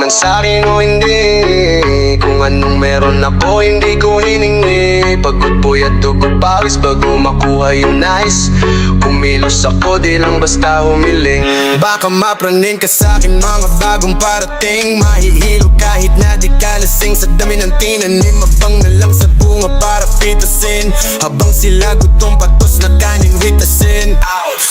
man sa'kin o hindi. Kung anong meron ako hindi ko hiningi. Pagod puyat dugo pawis bago makuha yung nice. Kumilos ako di lang basta humiling. Baka mapraning ka sa'kin mga bagong parating. Mahihilo kahit na di ka lasing. Sa dami ng tinanim abang na lang sa bunga para pitasin. Habang sila gutom patos na kanin witasin.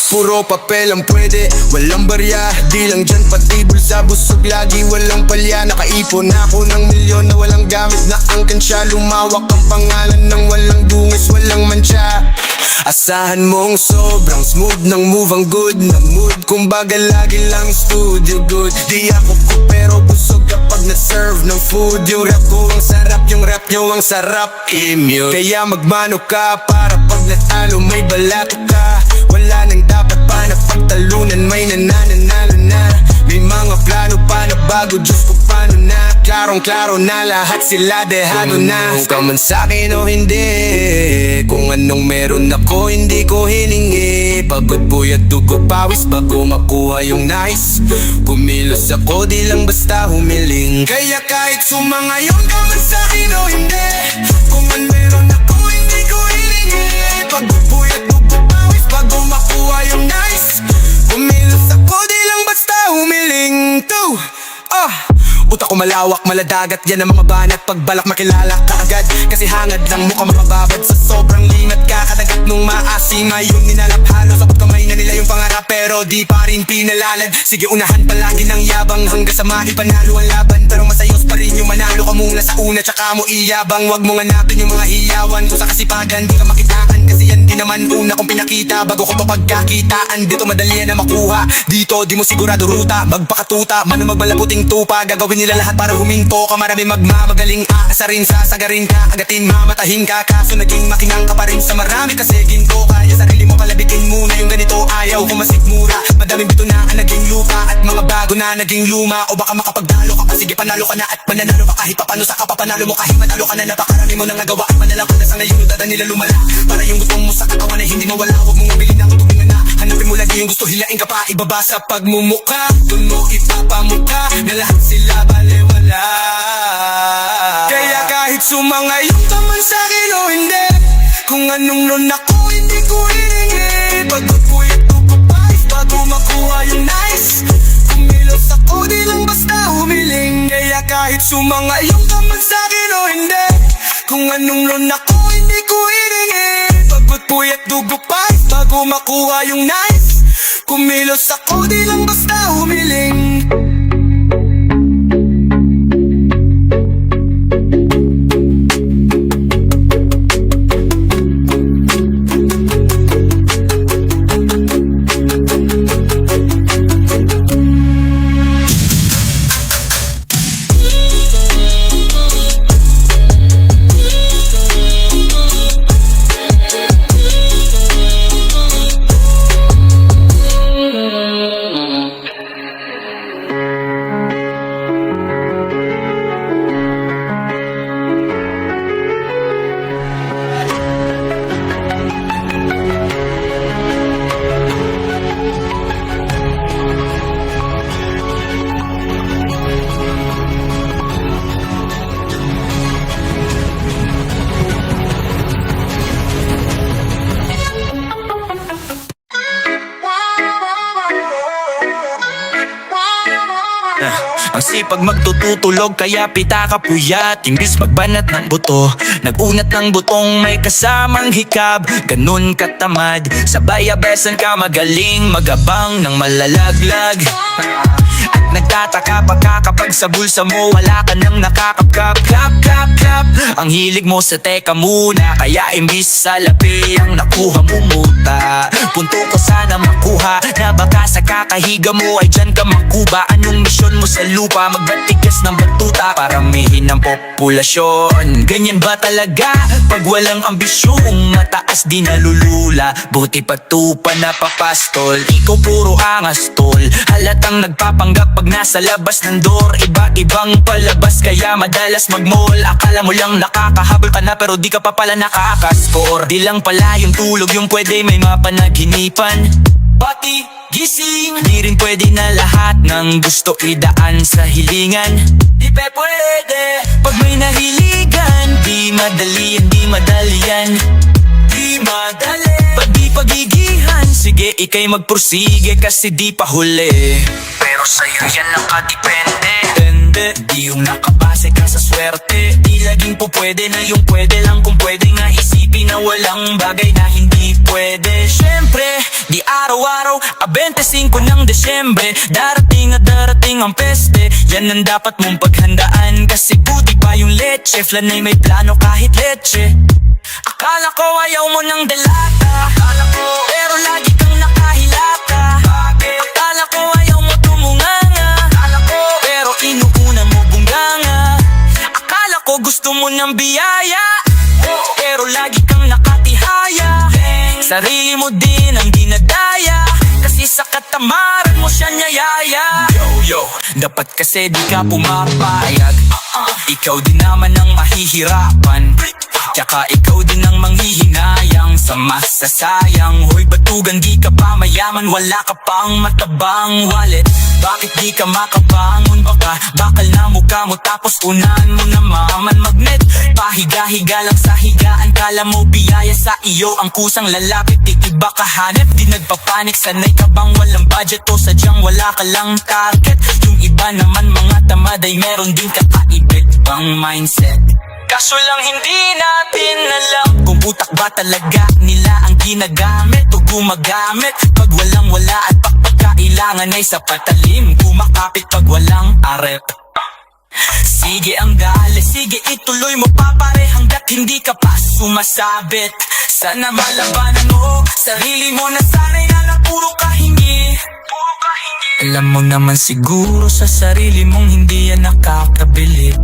Puro papel ang pwede, walang barya. Di lang dyan pati bulsa busog lagi walang palya. Nakaipon ako ng milyon na walang gamit na ang kansya. Lumawak ang pangalan ng walang dungis, walang mancha. Asahan mong sobrang smooth ng move ang good na mood. Kumbaga lagi lang studio good. Di ako ko pero busog kapag na-serve ng food. Yung rap ko ang sarap, yung rap nyo ang sarap immune. Kaya magmano ka para pag natalo may balato ka. Wala nang dapat pa na pagtalunan, may nananalo na. May mga plano pa na bago, Diyos ko paano na. Klarong-klaro na lahat sila dehado na. Kung ka man sa'kin o hindi, kung anong meron ako hindi ko hiningi. Pagod puyat dugo pawis bago makuha yung nice. Kumilos ako di lang basta humiling. Kaya kahit sumangayon ka man sa'kin o hindi, kung anong meron ako hindi ko hiningi. Pagod puyat dugo pawis bago makuha yung nice. Kumilos ako di lang basta humiling. Utak ko malawak, maladagat. Yan ang mga banat pagbalak makilala ka agad. Kasi hangad lang mukha mababad. Sa sobrang lingat kakadagat nung maasim. Ngayon ninalap halos sa kamay na nila yung pangarap. Pero di pa rin pinalalad. Sige unahan palagi ng yabang hanggang sa maipanalo ang laban. Pero masayos pa rin yung manalo ka muna sa una tsaka mo iyabang. Wag mong hanapin yung mga hiyawan. Kung sa kasipagan di ka makitaan. Kasi yan di naman una kong pinakita. Bago ko pa pagkakitaan dito madali na makuha. Dito di mo sigurado ruta. Magpakatuta, man magmalaputing tupa. Gagawin nila lahat para huminto ka. Marami magmamagaling aasarin, sasagarin ka. Agatin mamatahin ka, kaso naging makinang ka pa rin sa marami. Kasi ginto kaya sarili mo palabitin muna. Yung ganito ayaw kumasik mura. Madaming bito na ang naging lupa. At mga bago na naging luma. O baka makapagdalo ka pa, sige panalo ka na. At mananalo pa kahit papano sa kapapanalo mo. Kahit matalo ka na, napakarami mo nang nagawa. At manalang ka na sa ngayon, dada nila lumala. Para yung gusto mo sa katawan ay hindi mawala. Huwag mong mabilin ang tumingan na. Hanapin mo lagi yung gusto, hilain ka pa. Ibaba sa pagmumuka, dun mo ipapamuka na lahat sila balewala. Kaya kahit sumangayon ka man sa'kin o hindi, kung anong nun ako hindi ko hiningi. Pagod puyat dugo pawis bago makuha yung nice. Kumilos ako di lang basta humiling. Kaya kahit sumangayon ka man sa'kin o hindi, kung anong nun ako hindi ko hiningi. Pagod puyat dugo pawis bago makuha yung nice. Kumilos ako di lang basta humiling. Ang sipag magtututulog kaya pita ka puyat. Imbis magbanat ng buto, nagunat ng butong may kasamang hikab. Ganun katamad, sabay abesan ka magaling. Magabang ng malalaglag. At nagtataka pa ka kapag sa bulsa mo wala ka nang nakakapkap. Clap, clap, clap. Ang hilig mo sa teka muna, kaya imbis sa lapi ang nakuha mo muta. Punto ko sana makuha na baka sa kakahiga mo ay dyan ka makuba. Anong misyon mo sa lupa? Magbatigas ng batuta, paramihin ang populasyon. Ganyan ba talaga pag walang ambisyong mataas di nalulula? Buti patupa na papastol, ikaw puro angas tol. Halatang nagpapanggap pag nasa labas ng door. Iba-ibang palabas kaya madalas mag-mall. Akala mo lang nakakahabol ka na pero di ka pa pala nakakascore. Di lang pala yung tulog yung pwede may mapanaginipan. Pati gising. Di rin pwede na lahat ng gusto idaan sa hilingan. Di pe pwede pag may nahiligan. Di madali yan, di madali yan. Di madali pag di pagigihan. Sige ikay magpursige kasi di pa huli. Pero sa'yo yan nakadepende. Di yung nakabase ka sa swerte. Di laging po pwede na yung pwede lang. Kung pwede nga isipin na walang bagay na hindi pwede. Syempre, di araw-araw 25 ng Desyembre. Darating at darating ang peste. Yan ang dapat mong paghandaan. Kasi buti pa yung leche. Flanay may plano kahit leche. Akala ko ayaw mo ng delata. Pero lagi kang nakahilata. Akala ko ayaw mo tumunganga. Pero inuuna mo bungganga. Akala ko gusto mo ng biyaya. Pero lagi kang nakatihaya. Sarili mo din ang dinadaya. Kasi sa katamaran mo siya niyayaya. Yo, dapat kasi di ka pumapayag. Ikaw din naman ang mahihirapan. Tsaka ikaw din ang manghihinayang sa masasayang. Hoy batugan di ka pa mayaman, wala ka pang matabang wallet. Bakit di ka makabangon? Baka bakal na mukha mo tapos unahan mo naman magnet. Pahiga-higa lang sa higaan, kala mo biyaya sa iyo ang kusang lalapit. Di iba kahanap, di nagpapanik. Sanay ka bang walang budget o sadyang wala ka lang target? Yung iba naman mga tamad ay meron din kakaibig bang mindset. Kaso lang hindi natin alam kung utak ba talaga nila ang ginagamit o gumagamit. Pag walang wala at pagkailangan ay sa patalim. Kumakapit pag walang arep. Sige ang dali, sige ituloy mo pa pare hanggat hindi ka pa sumasabit. Sana malabanan mo sarili mo na sana'y na puro kahingi. Alam mo naman siguro sa sarili mong hindi yan nakakabili.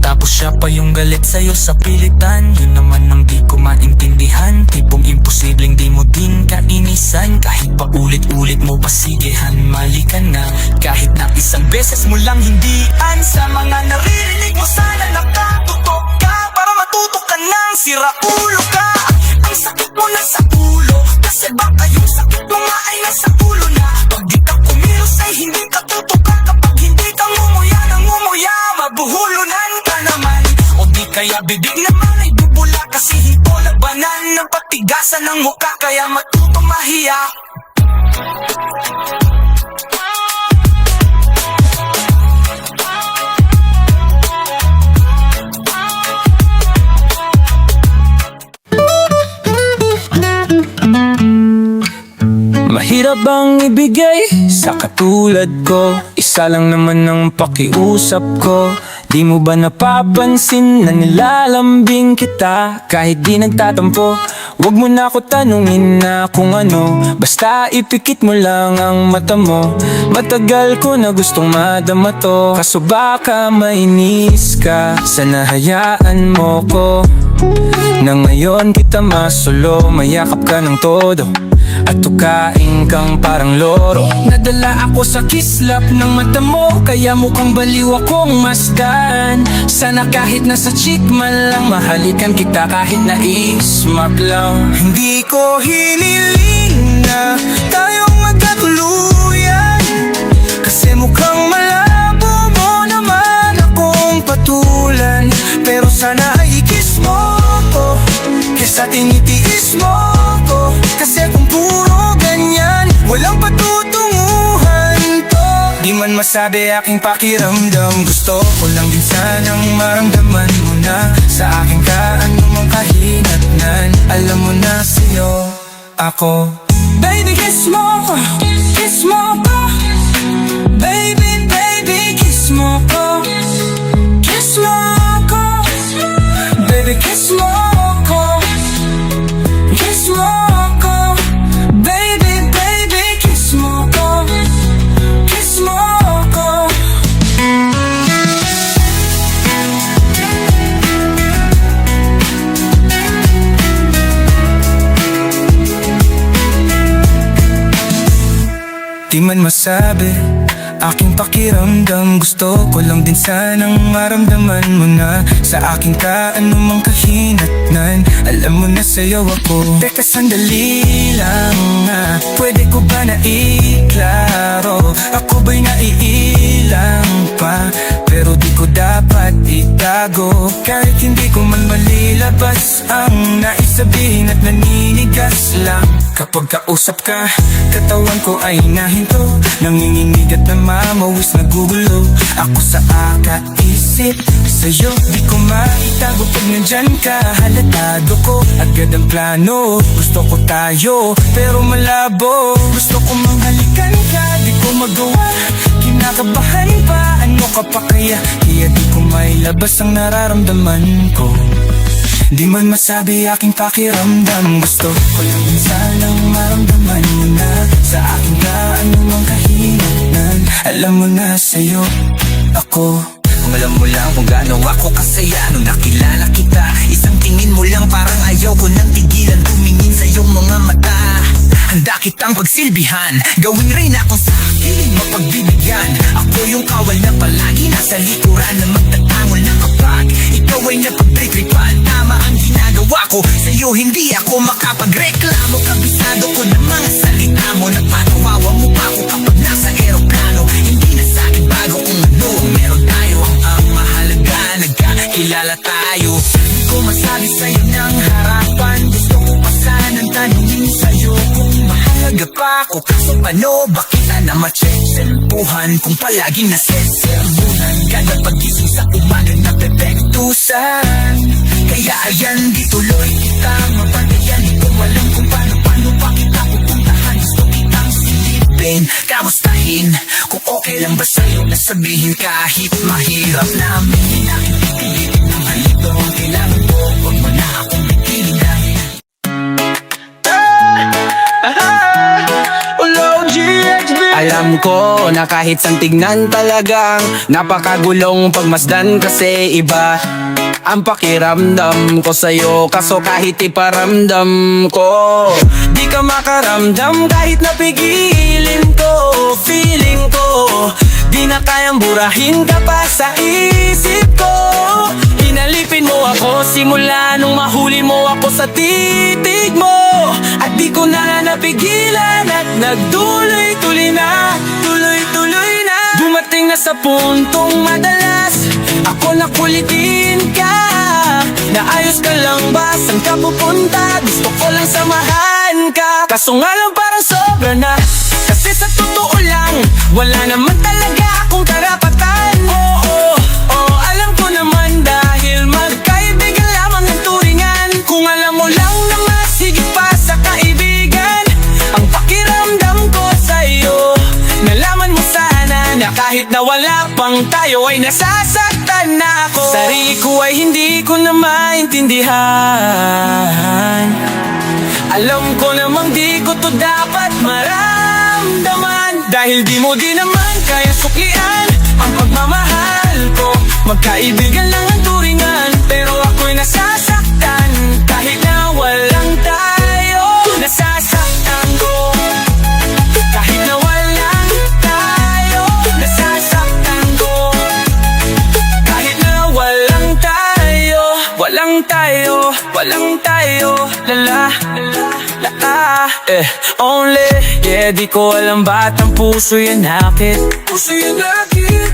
Tapos siya pa yung galit sa'yo sa pilitan. Yun naman ang di ko maintindihan. Tipong imposibleng di mo din kainisan. Kahit pa ulit-ulit mo pasigihan, mali ka na. Kahit na isang beses mo lang hindian. Sa mga naririnig mo sana nakatutok ka. Para matuto ka ng siraulo ka. Ang sakit mo na sa ulo. Kasi baka yung sakit mo nga ay nasa ulo na. Pag di ka kumilos ay hindi ka tutuka. Kapag hindi ka ngumuya ng ngumuya, mabuhulunan ka naman. O di kaya bibig naman ay bubula. Kasi hito labanan ng patigasan ng mukha. Kaya matuto mahiya. Mahirap bang ibigay sa katulad ko? Isa lang naman ang pakiusap ko. Di mo ba napapansin na nilalambing kita? Kahit di nagtatampo, wag mo na ako tanungin na kung ano. Basta ipikit mo lang ang mata mo. Matagal ko na gustong madama to. Kaso baka mainis ka, sana hayaan mo ko. Na ngayon kita masulo, mayakap ka ng todo at tukain kang parang loro. Nadala ako sa kislap ng mata mo, kaya mukhang baliw akong masdan. Sana kahit nasa cheek man lang, mahalikan kita kahit na ismak lang. Hindi ko hiniling na tayong magkatuluyan, kasi mukhang malabo mo naman akong patulan. Pero sana ay i-kiss mo ko, kesa tinitiis mo ko. Kasi kung puro ganyan, walang patutunguhan to. Di man masabi aking pakiramdam, gusto ko lang din sanang maramdaman mo na sa akin ka anumang kahinatnan. Alam mo na sa'yo ako. Baby kiss mo ko, kiss mo ko. Baby, baby kiss mo ko, kiss mo ko. Baby kiss mo ko, kiss mo ko. Baby, baby kiss mo ko, kiss mo ko. Di man masabi aking pakiramdam, gusto ko lang din sanang maramdaman mo na sa akin ka anumang kahinatnan. Alam mo na sa'yo ako. Teka sandali lang, pwede ko ba na ako'y naiilang pa, pero di ko dapat itago. Kahit hindi ko man malilabas ang nais sabihin at naninigas lang. Kapag kausap ka, katawan ko ay nahinto, nanginginig at namamawis na gulo. Ako sa akaisip sa'yo, di ko maitago pag nandyan ka. Halatado ko, agad ang plano. Gusto ko tayo, pero malabo. Gusto ko manghalikan ka, di ko magawa. Kinakabahan pa, ano ka pa kaya? Kaya di ko mailabas ang nararamdaman ko. Di man masabi aking pakiramdam, gusto ko lang din sanang maramdaman mo na sa akin ka anumang kahinatnan. Alam mo na sa'yo ako. Kung alam mo lang kung gaano ako kasaya nung nakilala kita. Isang tingin mo lang parang ayaw ko nang tigilan tumingin sa iyong mga mata. Handa kitang pagsilbihan, gawin rin akong sa akin mapagbibigyan. Ako yung kawal na palagi nasa likuran na magtatangol na kapag ikaw ay napagtritripan. Tama ang ginagawa ko sa'yo, hindi ako makapagreklamo. Kabisado ko ng mga salita mo, nagpatawawa mo pa ako kapag nasa eroplano. Hindi na sa'kin bago kung ano meron tayo. Ang mahalaga, nagkakilala tayo. Hindi ko masabi sa'yo ng harapan, gusto ko pa sanang tanungin sa'yo kung mahalaga pa ako. Kaso paano ba kita na matseselpuhan kung palaging nasesermunan? Kada pagising sa umaga na pepektusan. Kaya ayan, di tuloy kita mapatayan. Hindi ko alam kung paano pa kita pupuntahan. Gusto kitang silipin, kamustahin kung okay lang ba sa'yo na sabihin kahit mahirap namin. Nakikipilitin ng halito ang kailangan ko. Huwag mo na akong bitin dahil alam ko na kahit sang tignan talagang napakagulong pagmasdan kasi iba ang pakiramdam ko sa'yo. Kaso kahit iparamdam ko, di ka makaramdam kahit napigilin ko. Feeling ko, di na kayang burahin ka pa sa isip ko. Inalipin mo ako simula nung mahuli mo ako sa titig mo. At di ko na napigilan at nagtuloy-tuloy na, tuloy-tuloy na. Dumating na sa puntong madalas ako nakulitin ka. Naayos ka lang ba? Saan ka pupunta? Gusto ko lang samahan ka. Kaso nga lang parang sobra na. Kasi sa totoo lang, wala naman talaga akong karapatan. Oo, alam ko naman dahil magkaibigan lamang ng turingan. Kung alam mo lang na mas higit pa sa kaibigan ang pakiramdam ko sa'yo. Nalaman mo sana na kahit na wala pang tayo ay nasasaktan na ako. Sarili ko ay hindi ko na maintindihan. Alam ko namang di ko to dapat maramdaman, dahil di mo din naman kaya suklian ang pagmamahal ko. Magkaibigan lang ang turingan, pero ako'y nasasaktan kahit na walang tayo. Nasasaktan ko kahit na walang tayo. Nasasaktan ko kahit na walang tayo. Walang tayo, walang tayo. Lala, only. Yeah, di ko alam ba't ang puso yan nakit. Puso yan nakit.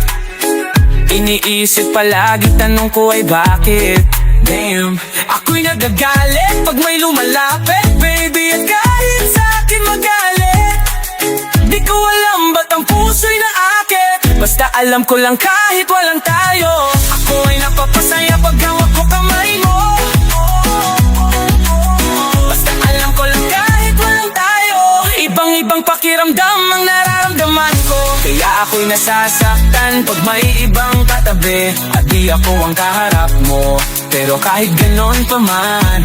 Iniisip palagi, tanong ko ay bakit. Damn, ako'y nagagalit pag may lumalapit, baby. At kahit sa'kin magalit, di ko alam ba't ang puso'y naakit. Basta alam ko lang kahit walang tayo, ako ay napapasaya pag hawak ko kamay mo. Basta alam ko lang kahit walang tayo, ibang-ibang pakiramdam ang nararamdaman ko. Kaya ako'y nasasaktan pag may ibang katabi at di ako ang kaharap mo. Pero kahit ganon pa man,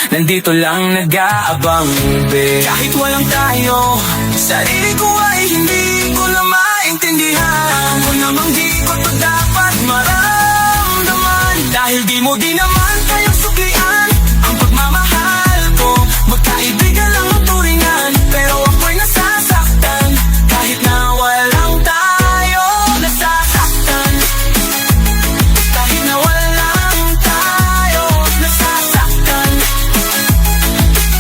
nandito lang nag-aabang, be. Kahit walang tayo, sarili ko ay hindi ko na maintindihan. Ako namang di ko to dapat maramdaman, dahil di mo din naman kayang suklian ang pagmamahal ko. Magkaibigan lang ang turingan, pero ako'y nasasaktan kahit na walang tayo. Nasasaktan kahit na walang tayo. Nasasaktan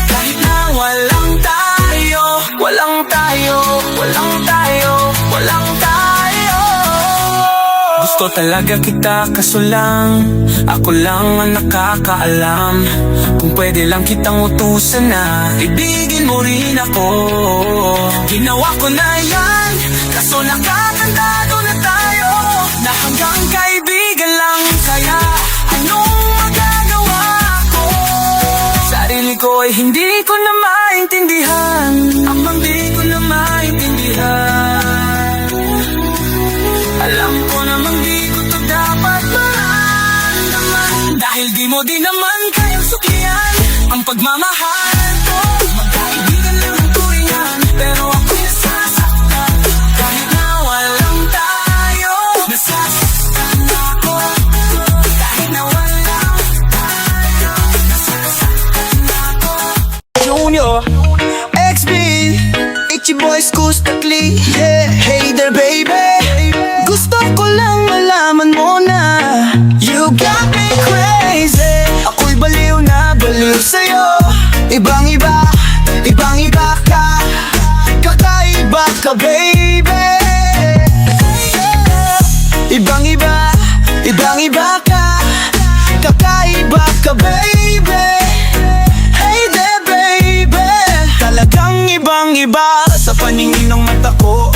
kahit na walang tayo. Walang tayo, walang tayo, walang tayo. Gusto talaga kita kaso lang ako lang ang nakakaalam. Kung pwede lang kitang utusan na ibigin mo rin ako. Ginawa ko na yan, kaso nakakandado na tayo, na hanggang kaibigan lang. Kaya anong magagawa ko? Sarili ko ay hindi ko na maintindihan. Amang di ko na maintindihan. Alam ko namang di ko to dapat maramdaman, dahil di mo din naman kayang suklian ang pagmamahal ko. Magkaibigan lang ang turingan, pero ako'y nasasaktan. Kahit na walang tayo, nasasaktan ako. Kahit na walang tayo, nasasaktan ako. Junior, XB, Itchy Boys, Kustakli, yeah. Hey there baby, gusto ko lang malaman mo na you got me crazy. Ako'y baliw na baliw sa'yo. Ibang iba, ibang iba ka. Kakaiba ka baby. Ibang iba, ibang iba ka. Kakaiba ka baby. Hey there baby, talagang ibang iba sa paningin ng mata ko.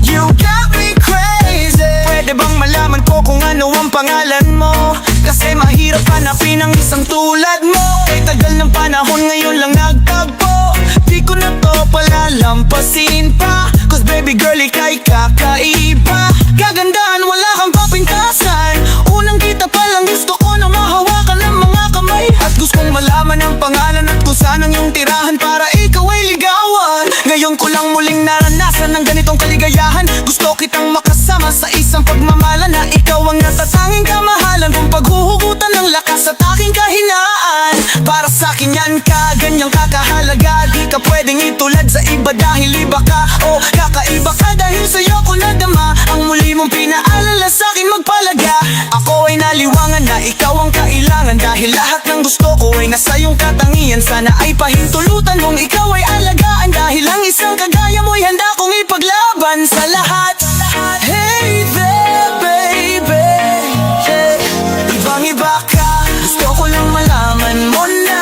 You got me crazy. Pwede bang malaman ko kung ano ang pangalan mo? Kasi mahirap hanapin ang isang tulad mo. Kay tagal ng panahon, ngayon lang nagtagpo. Di ko na to palalampasin pa, cause baby girl, ika'y kakaiba. Kagandahan, wala kang kapintasan. Unang kita pa lang gusto ko na mahawakan ng mga kamay. At gusto kong malaman ang pangalan at kung saan ang iyong tirahan para ikaw ay ligawan. Ngayon ko lang muling naranasan ng ganitong kaligayahan. Gusto kitang makasama sa isang pagmamalan na ikaw ang natatanging kamahalan. Kung paghuhugutan ng lakas at aking kahinaan, para sa'kin yan ka, ganyang kakahalaga. Di ka pwedeng itulad sa iba dahil iba ka. O kakaiba ka dahil sa'yo ko nadama ang muli mong pinaalala sa'kin magpalaga. Ako ay naliwangan na ikaw ang kailangan, dahil lahat ng gusto ko ay nasa iyong katangian. Sana ay pahintulutan mong ikaw ay alagaan, dahil ang isang kagaya mo'y handa kong ipaglaban sa lahat. Hey there baby, yeah. Ibang iba ka, gusto ko lang malaman mo na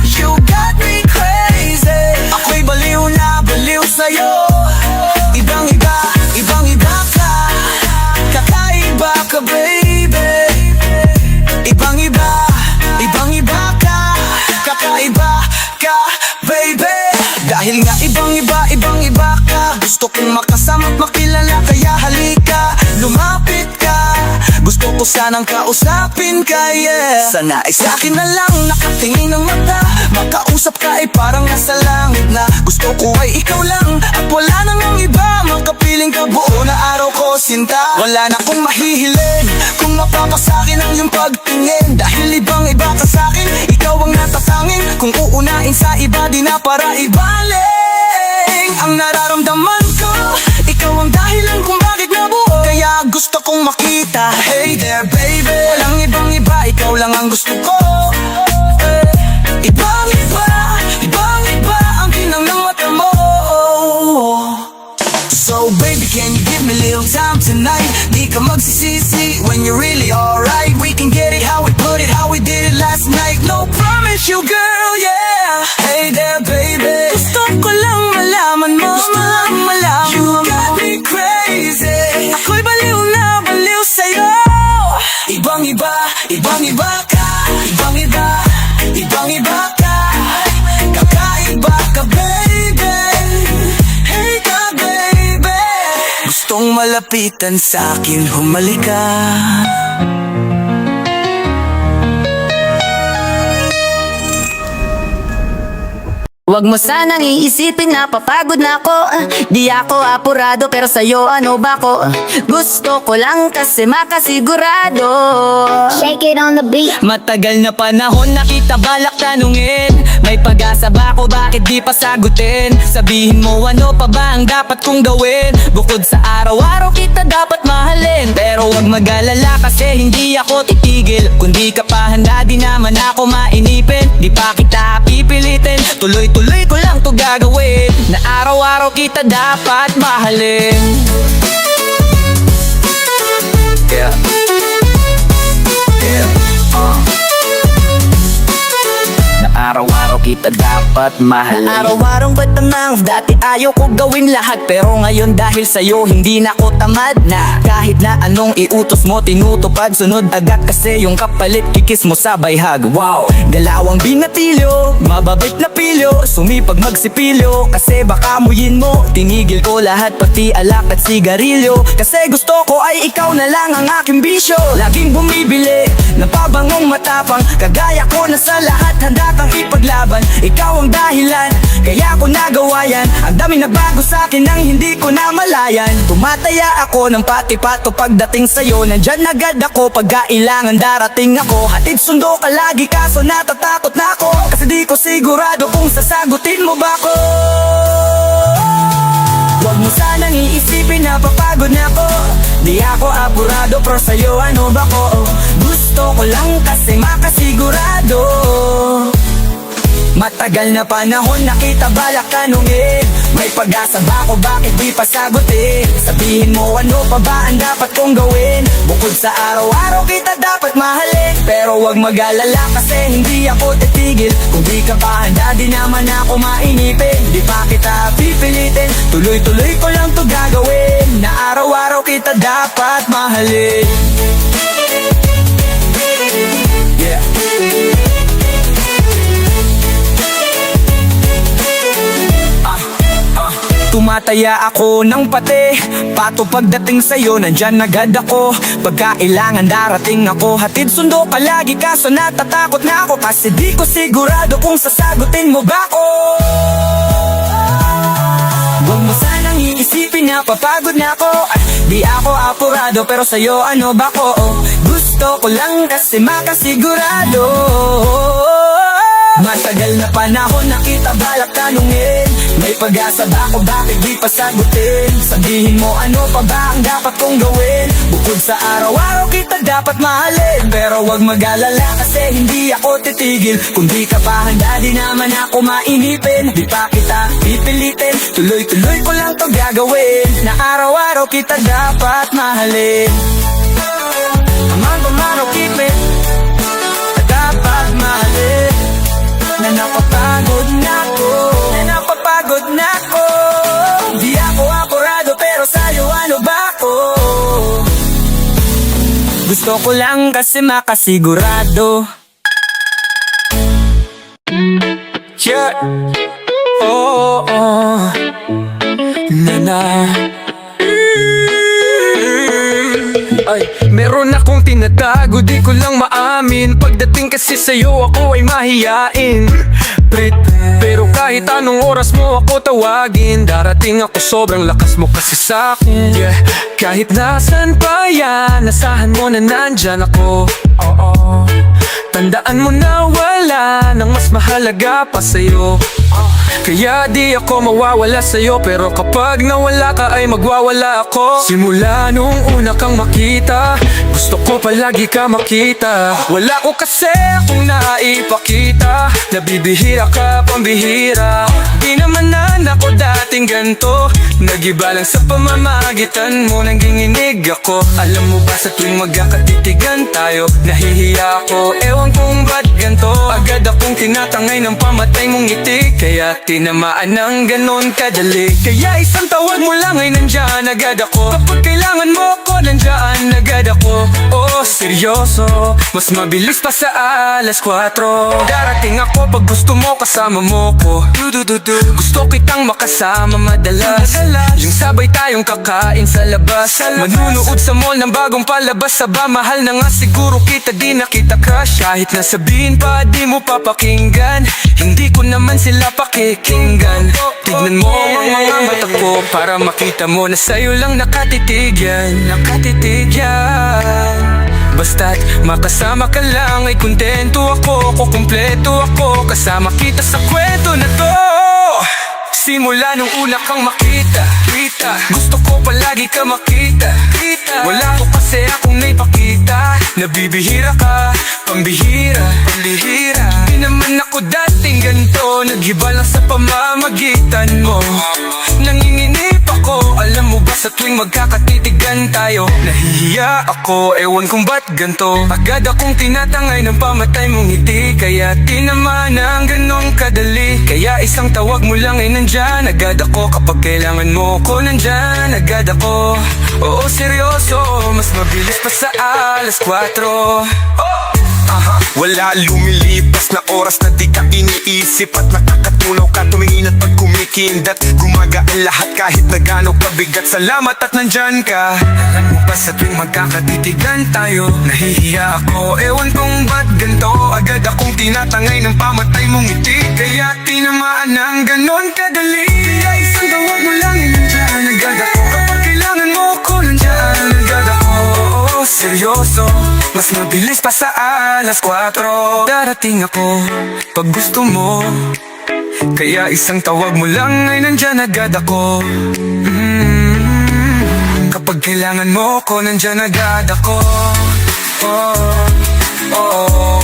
you got me crazy. Ako'y baliw na baliw sa'yo. Ibang iba, ibang iba ka. Kakaiba ka baby. Ibang iba, ibang iba ka. Kakaiba ka baby. Dahil nga ibang iba ka, gusto kong makasama at makilala. Kaya halika, lumapit ka. Gusto ko sanang kausapin ka, yeah. Sana ay sa'kin na lang nakatingin ng mata. Makausap ka ay parang nasa langit na. Gusto ko ay ikaw lang at wala nang ang iba. Makapiling ka buo na araw ko sinta. Wala na kong mahihiling kung mapapasakin ang iyong pagtingin, dahil ibang iba ka sa'kin, ikaw ang natatangin. Kung uunain sa iba, di na para ibaling ang nararamdaman ko. Ikaw ang dahilan kung bakit nabuo, kaya gusto kong makita. Hey there baby, walang ibang iba, ikaw lang ang gusto ko. Ibang iba, ibang iba ang kinang ng mata mo. So baby, can you give me a little time tonight? Di ka magsisisi when you're really alright. We can get it how we put it, how we did it last night. No promise you girl, yeah. Hey there baby, gusto ko lang malaman mo. Gusto lang malaman mo. You got me crazy. Ako'y baliw na baliw sa'yo. Ibang iba, ibang iba ka. Ibang iba, ibang iba ka. Kakaiba ka baby. Hey ka baby. Gustong malapitan sa'kin, humalika. Huwag mo sanang iisipin na papagod na ako. Di ako apurado pero sa'yo ano ba ko? Gusto ko lang kasi makasigurado. Shake it on the beat. Matagal na panahon na kita balak tanungin, may pag-asa ba ako, bakit di pa sagutin? Sabihin mo ano pa ba ang dapat kong gawin? Bukod sa araw-araw kita dapat mahalin. Pero wag mag-alala kasi hindi ako titigil. Kung di ka pa handa di naman ako mainipin. Di pa kita pipilitin, tuloy-tuloy ko lang to gagawin. Na araw-araw kita dapat mahalin. Yeah. Yeah. Na araw-araw kita dapat mahalin. Araw-araw ba't namang dati ayaw ko gawin lahat, pero ngayon dahil sa'yo hindi na ko tamad na. Kahit na anong iutos mo tinutupad, sunod agad kasi yung kapalit kikis mo sabay hag. Wow, dalawang binatilyo, mababait na pilyo, sumipag magsipilyo kasi baka muyin mo. Tinigil ko lahat pati alak at sigarilyo, kasi gusto ko ay ikaw na lang ang aking bisyo. Laging bumibili ng pabangong matapang, kagaya ko na sa lahat handa kang ipaglaban. Ikaw ang dahilan, kaya ko nagawa yan. Ang dami na bago sa akin nang hindi ko namalayan. Tumataya ako ng pati-pato pagdating sa'yo, nandyan agad ako pag kailangan darating ako. Hatid sundo ka lagi kaso natatakot na ako, kasi di ko sigurado kung sasagutin mo ba ko. Huwag mo sanang iisipin na papagod na ako. Di ako apurado pero sa'yo ano ba ko? Gusto ko lang kasi makasigurado. Matagal na panahon nakita balak tanungin, may pag-asa ba ako, bakit di pa sagutin? Sabihin mo ano pa ba ang dapat kong gawin? Bukod sa araw-araw kita dapat mahalin, pero wag mag-alala kasi hindi ako titigil. Kung di ka pa handa di naman ako mainipin. Di pa kita pipilitin, tuloy-tuloy ko lang to gagawin. Na araw-araw kita dapat mahalin. Yeah. Tumataya ako ng pati, pato pagdating sa'yo nandyan agad ako. Pagkailangan darating ako, hatid sundo ka lagi kaso natatakot na ako, kasi di ko sigurado kung sasagutin mo ba ko. Huwag mo sanang iisipin na papagod na ako. Di ako apurado pero sa'yo ano ba ko? Gusto ko lang kasi makasigurado. Matagal na panahon nakita balak tanungin, may pag-asa ba ako, bakit di pa sagutin? Sabihin mo ano pa ba ang dapat kong gawin? Bukod sa araw-araw kita dapat mahalin, pero wag mag-alala kasi hindi ako titigil. Kung di ka pa handa di naman ako mainipin. Di pa kita pipilitin, tuloy-tuloy ko lang to gagawin. Na araw-araw kita dapat mahalin. Amang-amang keep it, dapat mahalin. Na napapagod na ako, di ako apurado pero sa'yo ano ba ako? Gusto ko lang kasi makasigurado. Yeah. Oh, oh. Na. Ay, meron akong tinatago, di ko lang maamin. Pagdating kasi sa'yo ako ay mahiyain. Pero kahit anong oras mo ako tawagin, darating ako, sobrang lakas mo kasi sa'kin. Yeah. Kahit nasan pa yan, asahan mo na nandyan ako. Tandaan mo na wala nang mas mahalaga pa sa'yo. Kaya di ako mawawala sa'yo, pero kapag nawala ka ay magwawala ako. Simula nung una kang makita, gusto ko palagi ka makita. Wala ko kasi akong naipakita, nabibihira ka pambihira. Di naman ako dating ganto, nag-iba lang sa pamamagitan mo, nanginginig ako. Alam mo ba sa tuwing magkakatitigan tayo, nahihiya ako, ewan kung ba't ganto. Agad akong tinatangay ng pamatay mong ngiti, kaya tinamaan ng ganon kadali. Kaya isang tawag mo lang ay nandyan agad ako. Kapag kailangan mo ko, nandyan agad ako. Oh, seryoso, mas mabilis pa sa alas 4. Darating ako pag gusto mo, kasama mo ko. Gusto kitang makasama madalas, yung sabay tayong kakain sa labas, manunood sa mall ng bagong palabas. Aba, mahal na nga siguro kita, di na kita crush. Kahit nasabihin pa di mo papakinggan, hindi ko naman sila pakikinggan. Tignan mo ang mga mata ko para makita mo na sa'yo lang nakatitig yan. Basta't makasama ka lang ay kontento ako, kukumpleto ako, kasama kita sa kwento na to. Simula nung una kang makita, gusto ko palagi ka makita. Wala ko kasi akong naipakita, nabibihira ka, pambihira. Di naman ako dating ganito, nag-iba lang sa pamamagitan mo. Nanginginip ako, alam mo ba sa tuwing magkakatitigan tayo. Nahihiya ako, ewan kung ba't ganto. Agad akong tinatangay ng pamatay mong ngiti, kaya tinamaan ng ganong kadali. Kaya isang tawag mo lang ay nandyan agad ako. Kapag kailangan mo ko, nandyan agad ako. Oo, seryoso, mas mabilis pa sa alas 4. Wala lumilipas na oras na di ka iniisip at nakakatunaw ka tumingin at pag kumikindat gumagaan lahat kahit na gano'ng kabigat. Salamat at nandyan ka. Alam mo ba sa tuwing magkakatitigan tayo, nahihiya ako, ewan kung ba't ganto. Agad akong tinatangay ng pamatay mong ngiti, kaya tinamaan ng ganon kadali. Kaya isang tawag mo lang ay nandyan agad ako. Kapag kailangan mo ko, nandyan agad ako. Oo, seryoso, mas mabilis pa sa alas 4. Darating ako pag gusto mo, kaya isang tawag mo lang ay nandyan agad ako. Kapag kailangan mo ko, nandyan agad ako.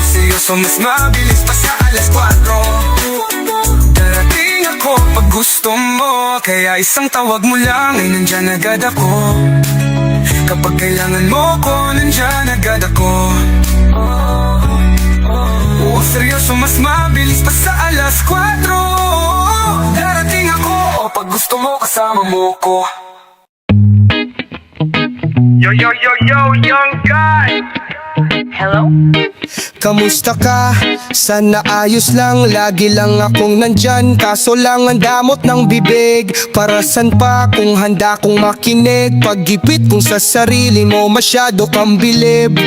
Seryoso, mas mabilis pa sa alas 4. Darating ako pag gusto mo, kaya isang tawag mo lang ay nandyan agad ako. Kapag kailangan mo ko, nandyan agad ako. Oo, seryoso, mas mabilis pa sa alas 4. Darating ako pag gusto mo, kasama mo ko. Yo, yo, yo, yo, young guy! Kamusta ka? Sana ayos lang, lagi lang akong nandyan. Kaso lang ang damot ng bibig, para san pa kung handa kong makinig. Paggipit kung sa sarili mo masyado kang bilib.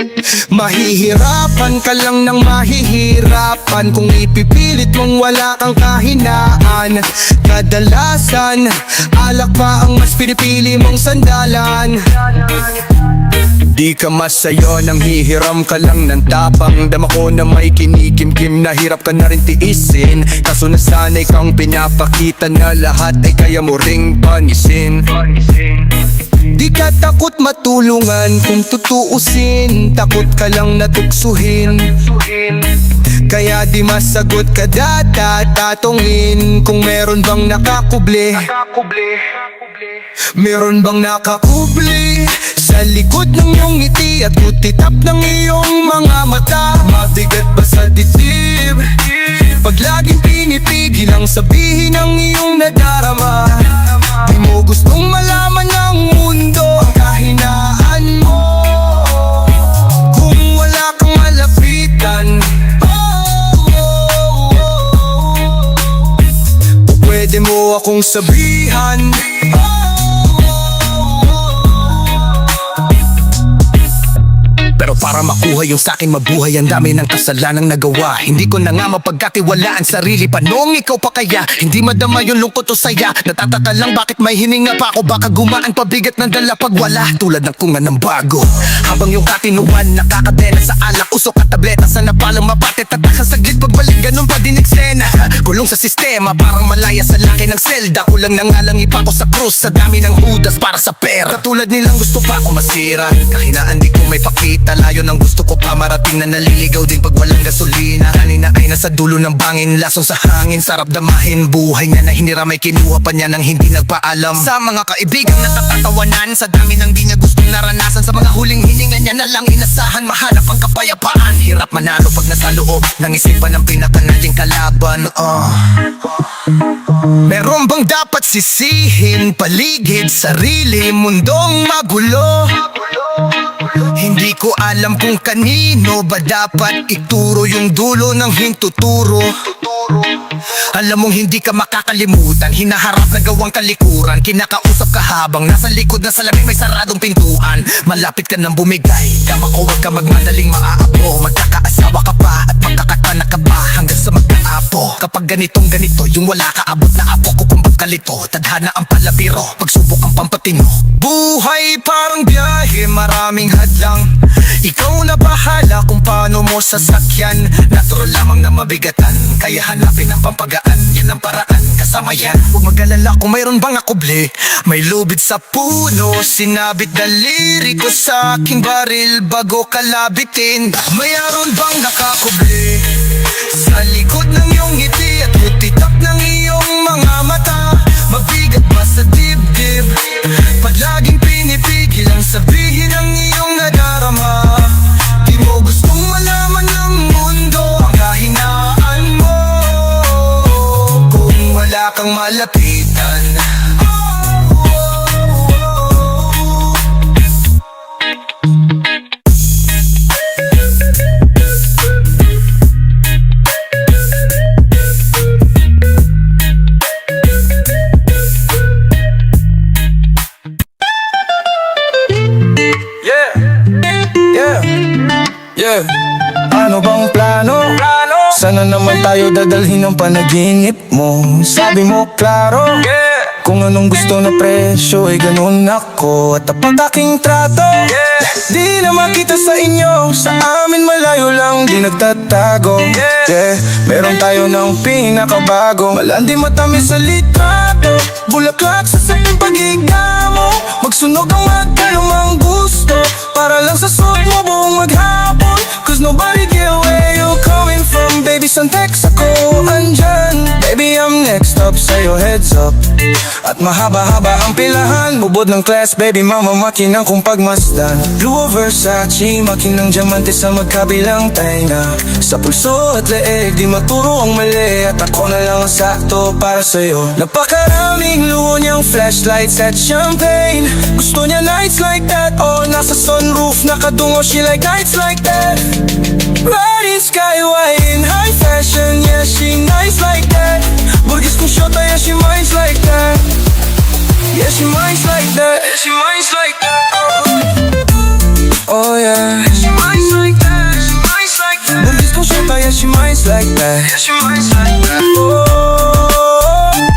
Mahihirapan ka lang ng mahihirapan kung ipipilit mong wala kang kahinaan. Kadalasan, alak pa ang mas pinipili mong sandalan. Di ka masayo nang hihiram ka lang ng tapang. Dama ko na may kinikimkim na hirap ka na rin tiisin. Kaso nasanay kang pinapakita na lahat ay kaya mo ring panisin. Di ka takot matulungan kung tutuusin, takot ka lang natuksuhin. Kaya di masagot ka tatungin kung meron bang nakakubli. Meron bang nakakubli sa likod ng iyong ngiti at kutitap ng iyong mga mata? Mabigat ba sa dibdib pag laging pinipigil ang sabihin ng iyong nadarama? Di mo gustong malaman ng mundo ang kahinaan mo. Kung wala kang malapitan, pwede mo akong sabihan. Pero para makuha yung sakin mabuhay, ang dami ng kasalanang nagawa. Hindi ko na nga mapagkatiwalaan sarili pa noong ikaw pa kaya. Hindi madama yung lungkot o saya. Natataka lang bakit may hininga pa ako. Baka gumaan pabigat ng dala pag wala. Tulad ng kunga ng bago. Habang yung katinuan nakakadena sa alak, usok at tableta. Sa napalang mapate, tataka saglit pagbalik. Ganun pa din eksena. Kulong sa sistema, parang malaya sa laki ng selda. Kulang na nga lang ipako sa krus, sa dami ng hudas para sa pera. Katulad nilang gusto pa ako masira, kahinaan di ko may pakita. Layo ng gusto ko pa marating na naliligaw din pag walang gasolina. Kanina ay nasa dulo ng bangin, lasong sa hangin, sarap damahin. Buhay niya na hiniram ay kinuha pa niya nang hindi nagpaalam. Sa mga kaibigang natatatawanan, sa dami ng di niya gustong naranasan. Sa mga huling hininga niya na lang inasahan, mahanap ang kapayapaan. Hirap manalo pag nasa loob ng isipan ng pinakanaling kalaban. Meron bang dapat sisihin? Paligid, sarili, mundong magulo. Hindi ko alam kung kanino ba dapat ituro yung dulo ng hintuturo. Alam mong hindi ka makakalimutan, hinaharap na gawang kalikuran. Kinakausap ka habang nasa likod na salamin may saradong pintuan. Malapit ka nang bumigay, kama ko wag ka magmadaling maaapo. Magkakaasawa ka pa at magkakatanak ka pa hanggang sa magkaapo. Kapag ganitong ganito, yung wala ka abot na apo ko kung kalito. Tadhana ang palabiro, pagsubok ang pampatino. Buhay parang biyahe, maraming hadlang. Ikaw na bahala kung paano mo sasakyan. Natural lamang na mabigatan, kaya hanapin ang pampagaan. Yan ang paraan, kasama yan. Huwag mag-alala kung mayroon bang akubli. May lubid sa puno, sinabit na liriko sa aking baril bago kalabitin. Mayroon bang nakakubli sa likod ng iyong ngiti at kutitap ng iyong mga mata? Mabigat ba sa dibdib pag kang malapitan. Yeah. Ano bang plano? Sana naman tayo dadalhin ng panaginip mo. Sabi mo klaro, kung anong gusto na presyo ay ganun ako. At tapat aking trato, di na makita sa inyo. Sa amin malayo lang, di nagtatago. Meron tayo ng pinakabago. Malandi matamis sa litrato, bulaklak sa saping paghiga mo. Magsunog ang magkalumang gusto, para lang sa suot mo buong maghapon. Cause nobody get where you're coming from. Baby, Santex ako andyan. Baby, I'm next up, sa'yo heads up. At mahaba-haba ang pilahan. Bubod ng class, baby, mama, makinang kung pagmasdan. Blue Versace, makinang diamante sa magkabilang tainga. Sa pulso at leeg, di maturo ang mali. At ako na lang ang sakto para sa'yo. Napakaraming luho niyang flashlights at champagne. Gusto niya nights like that, oh, nasa sunroof, nakadungo, she like nights like that. Riding skyway in high fashion, yeah, she nice like that. Burgis kong shota, yeah, she minds like that. Yeah, she minds like that. Yeah, she minds like that. Oh yeah, she minds like that. She minds like that. Burgis kong shota, yeah, she minds like that. Yeah, she minds like that.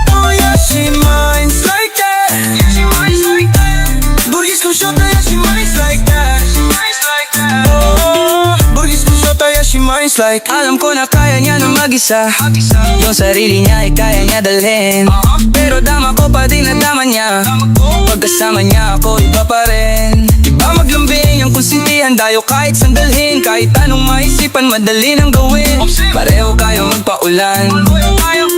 Oh yeah, she minds like that. Yeah, she minds like that. Burgis kong shota, yeah, she minds like that. She minds like that. Burgis kong shota, yeah, she minds like. Alam ko na kaya niya na mag-isa, yung sarili niya ay kaya niya dalhin. Pero dama ko pa din na dama niya, pagkasama niya ako iba pa rin. Iba maglambing ang konsintihan, dayo kahit sandalhin. Kahit anong maisipan, madali nang gawin. Pareho kayo magpaulan,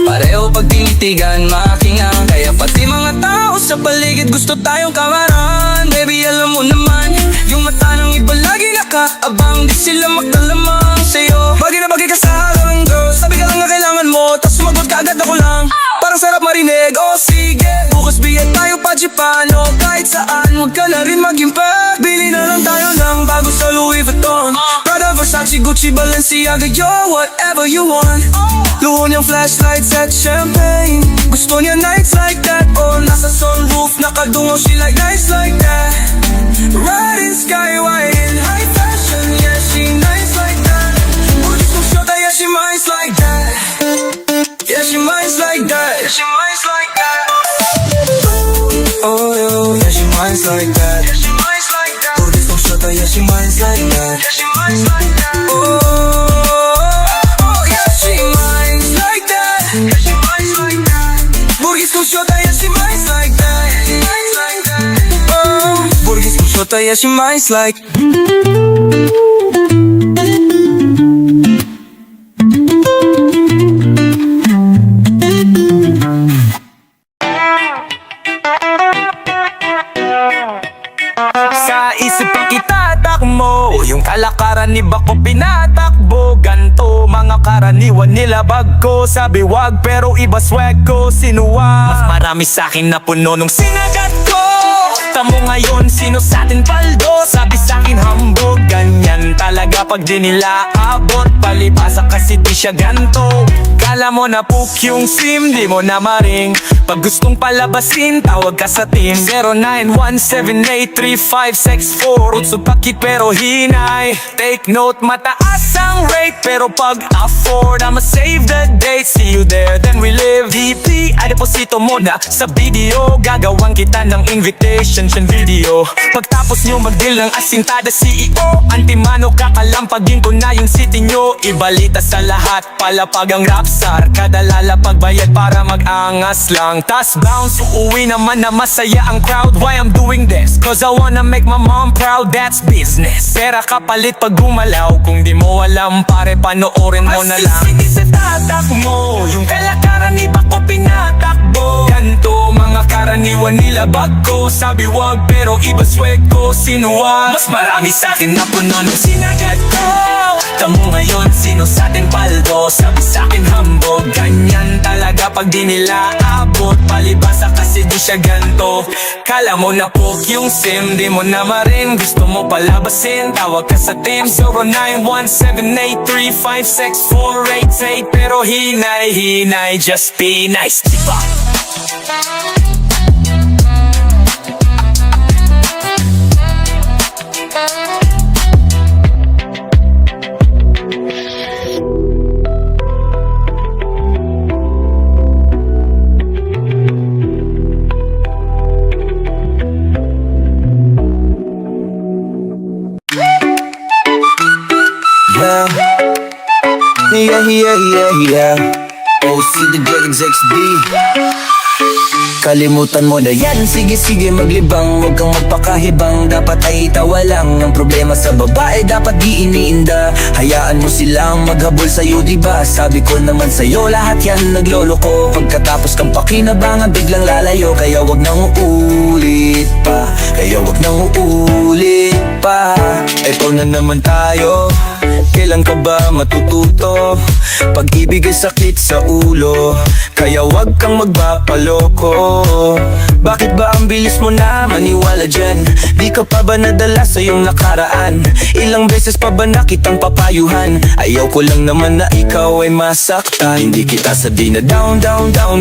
pareho pag tinitigan, makinang. Kaya pati mga tao sa paligid gusto tayong kamaran. Baby, alam mo naman, yung mata ng iba lagi nakaabang. Di sila magkalamang sa'yo. Bagay na bagay ka sa halaman, girl. Sabi ka lang na kailangan mo, tas sumagot ka agad ako lang. Parang sarap marinig, oh sige. Bukas bigyan tayo pa Japano. Kahit saan, huwag ka na rin mag-impact. Bili na lang tayo ng bago sa Louis Vuitton, Prada, Versace, Gucci, Balenciaga, yo, whatever you want. Luho niyang flashlights at champagne. Gusto niya nights like that, oh, nasa sunroof, nakadungo, she like nights like that. Riding skyway in high fashion, yeah, she nice like that. Burgis kong shota, yeah, she minds like that. Yeah, she minds like that. Yeah, she minds like that. Oh, yeah, she minds like that. Yeah, she minds like that. Burgis kong shota, yeah, she minds like that. Yeah, she minds like that. Oh, yeah, she minds like that. Yeah, she minds like that. Burgis kong shota, yeah, she minds like that. Yeah, she minds like that. Oh, Burgis kong shota, yeah, she minds like. Sa isip ang itatak mo, yung kalakaran ni Bako pinatakbo. Ganto mga karaniwan nila bagko. Sabi wag pero iba swag ko, sinuwag. Mas marami sa'kin na puno nung sinagat ko. Tamo ngayon, sino sa'tin paldo? Sabi sa'kin hambog, ganyan talaga pag di nila abot. Palibasa kasi di siya ganto. Kala mo na book yung SIM, di mo na maring. Pag gustong palabasin, tawag ka sa team 0917835564. Utso pakit pero hinay. Take note, mataas ang rate, pero pag afford, I'ma save the date. See you there, then we live. DP, ay deposito mo na sa video. Gagawan kita ng invitation video. Pagtapos nyo mag-deal ng asintada CEO, antimano kakalampagin ko na yung city nyo. Ibalita sa lahat, palapag ang rapsar. Kada lalapag bayad para mag-angas lang. Tas bounce, uuwi naman na masaya ang crowd. Why I'm doing this? Cause I wanna make my mom proud, that's business. Pera kapalit pag gumalaw. Kung di mo alam pare, panoorin mo na lang. Asisigi sa tatak mo, yung kalakaran ni Bako pinatakbo. Ganto mga karaniwan dalawa nilabag ko. Sabi wag pero iba swag ko. Sinuwa, mas marami sa'kin na puno nung sinagat ko. Tamo ngayon, sino sa'tin paldo? Sabi sa'kin hambog, ganyan talaga pag di nila abot. Palibasa kasi di siya ganto. Kala mo na poke yung sim, di mo na marin. Gusto mo palabasin, tawag ka sa team 0917835648. Pero hinay, just be nice, diba? Yeah. OC the Drugs XD. Kalimutan mo na yan, sige maglibang. Huwag kang magpakahibang, dapat ay tawa lang. Ang problema sa babae, dapat di iniinda. Hayaan mo silang maghabol sa'yo, diba? Sabi ko naman sa'yo, lahat yan nagloloko. Pagkatapos kang pakinabangan, biglang lalayo. Kaya wag nang uulit pa, Eto na naman tayo, kailan ka ba matututo? Pag-ibig ay sakit sa ulo, kaya wag kang magpapaloko. Bakit ba ang bilis mo na maniwala dyan? Di ka pa ba nadala sa iyong nakaraan? Ilang beses pa ba nakitang papayuhan? Ayaw ko lang naman na ikaw ay masaktan. Hindi kita sabi na down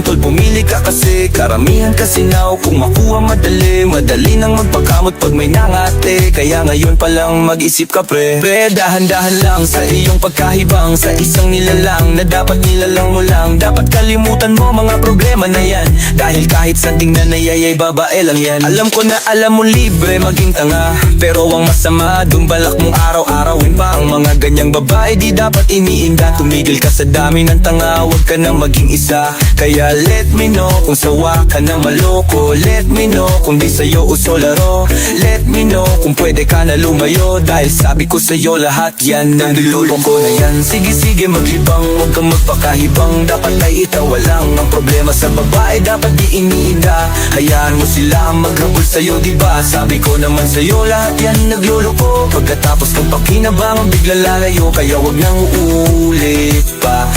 tol, pumili ka kasi. Karamihan kasi now, kung makuha madali nang magpakamot pag may nangate. Kaya ngayon pa lang mag-isip ka pre, dahan-dahan lang sa iyong pagkahibang. Sa isang nilalang na dapat nilalang mo lang. Dapat kalimutan mo mga problema na yan, dahil kahit sa tingnan na yayay babae lang yan. Alam ko na alam mo libre maging tanga, pero ang masama dun balak mong araw-arawin pa ang mga ganyang babae. Di dapat iniinda, tumigil ka sa dami ng tanga. Huwag ka na maging isa, kaya let me know kung sawa ka na maloko. Let me know kung di sa'yo uso laro. Let me know kung pwede ka na lumayo, dahil sabi ko sa'yo lahat yan ang niloloko na yan. Sige maglibang, huwag kang magpakahibang. Dapat ay itawa lang ang problema sa babae, dapat di iniinda. Hayaan mo sila ang maghabol sa'yo, diba? Sabi ko naman sa'yo, lahat yan nagloloko. Pagkatapos ng pakinabangan, bigla lalayo. Kaya wag nang uulit pa,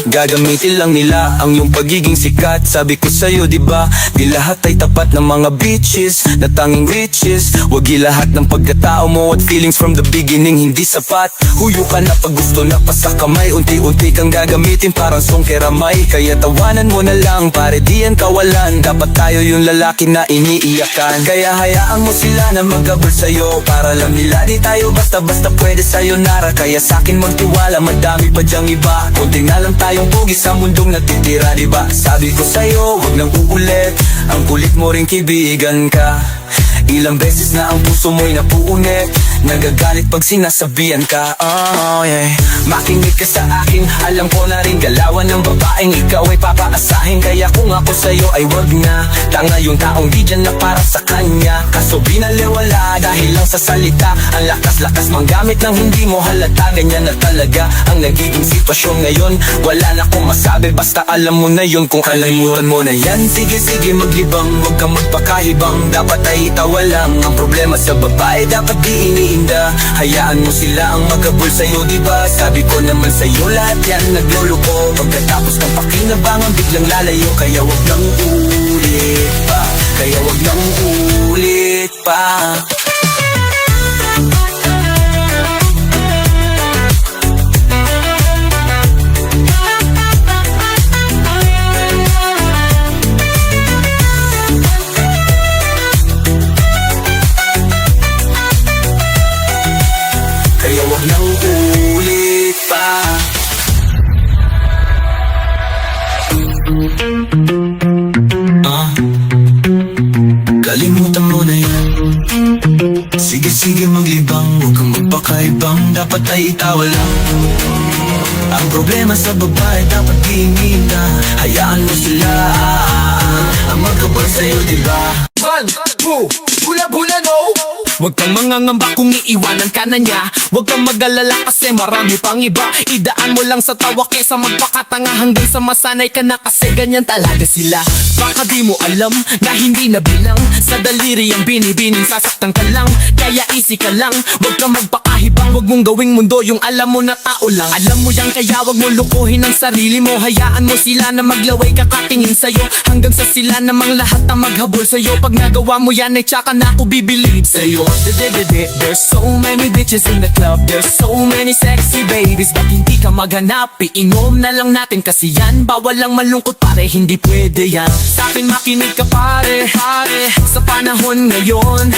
Gagamitin lang nila ang iyong pagiging sikat. Sabi ko sa'yo, diba? Di lahat ay tapat ng mga bitches na tanging riches. Wag ilahat ng pagkatao mo at feelings from the beginning hindi sapat. Huyo ka na pag gusto na pa sa kamay. Unti-unti kang gagamitin parang songkeramay. Kaya tawanan mo na lang, pare di yan kawalan. Dapat tayo yung lalaki na iniiyakan. Kaya hayaan mo sila na maghabol sa'yo, para lang nila di tayo basta-basta pwede sayonara. Kaya sa'kin magtiwala, madami pa dyang iba. Kunti na lang tayong pugi sa mundong natitira, diba? Sabi ko sa'yo, huwag nang uulit. Ang kulit mo ring kaibigan ka. Ilang beses na ang puso mo'y napuunit. Nagagalit pag sinasabihan ka, oh yeah. Makinig ka sa akin, alam ko na rin galawan ng babaeng ikaw ay papaasahin. Kaya kung ako sa'yo ay wag na. Tanga yung taong di dyan na para sa kanya. Kaso binaliwala dahil lang sa salita. Ang lakas-lakas manggamit ng hindi mo halata. Ganyan na talaga ang nagiging sitwasyon ngayon. Wala na akong masabi, basta alam mo na yun. Kung kalimutan mo na yan, sige maglibang. Huwag kang magpakahibang, dapat ay itawa lang. Ang problema sa babae, dapat di iniinda. Hayaan mo sila ang maghabol sa'yo, diba? Sabi ko naman sa'yo, lahat yan nagloloko. Pagkatapos ng pakinabangan, biglang lalayo. Kaya wag nang uulit pa, Kalimutan mo na yan. Sige maglibang, huwag kang magpakaibang. Dapat ay itawa lang. Ang problema sa babae, dapat di iniinda. Hayaan mo sila ang maghabol sa'yo, diba? 1, 2, hula no. Huwag kang mangangamba kung iiwanan ka na niya. Huwag kang mag-alala kasi marami pang iba. Idaan mo lang sa tawa kesa magpakatanga hanggang sa masanay ka na kasi ganyan talaga sila. Baka di mo alam na hindi na bilang sa daliri ang binibining sasaktan ka lang. Kaya easy ka lang, huwag kang magpakahibang. Huwag mong gawing mundo yung alam mo na tao lang. Alam mo yan kaya huwag mo lukuhin ang sarili mo. Hayaan mo sila na maglaway kakatingin sa'yo hanggang sa sila namang lahat na maghabol sa'yo. Pag nagawa mo yan ay tsaka na ako bibilib sa'yo. There's so many bitches in the club, there's so many sexy babies. Ba't hindi ka maghanap? Iinom na lang natin kasi yan. Bawal lang malungkot pare, hindi pwede yan. Sa'kin makinig ka pare, sa panahon ngayon,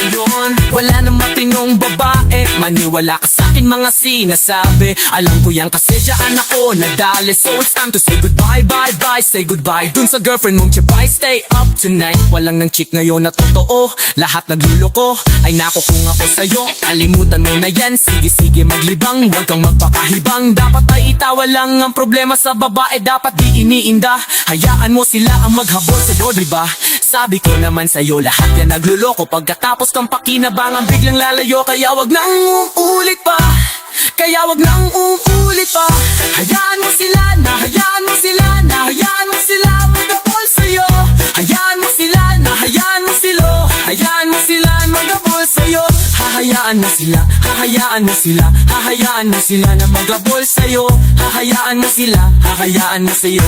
wala na matinong babae. Maniwala ka sa'kin mga sinasabi. Alam ko yan kasi dyan ako nadali. So it's time to say goodbye, bye, say goodbye dun sa girlfriend mong tsabay. Stay up tonight, walang nang chick ngayon na totoo. Lahat nagluloko, ay nako kung ako sa'yo. Kalimutan mo na yan, sige maglibang. Huwag kang magpakahibang, dapat ay itawa lang ang problema sa babae. Dapat di iniinda, hayaan mo sila ang maghabol sa'yo, diba? Sabi ko naman sa'yo, lahat yan nagluloko. Pagkatapos kang pakinabangan, biglang lalayo. Kaya wag nang uulit pa, kaya wag nang uulit pa. Hayaan mo sila na, hayaan mo sila na, hayaan mo sila maghabol sa'yo. Hayaan mo sila na, hayaan mo sila, hayaan mo sila maghabol sa'yo. Hahayaan mo sila, hahayaan mo sila, hahayaan mo sila na maghabol sa'yo. Hahayaan mo sila, hahayaan mo sa'yo.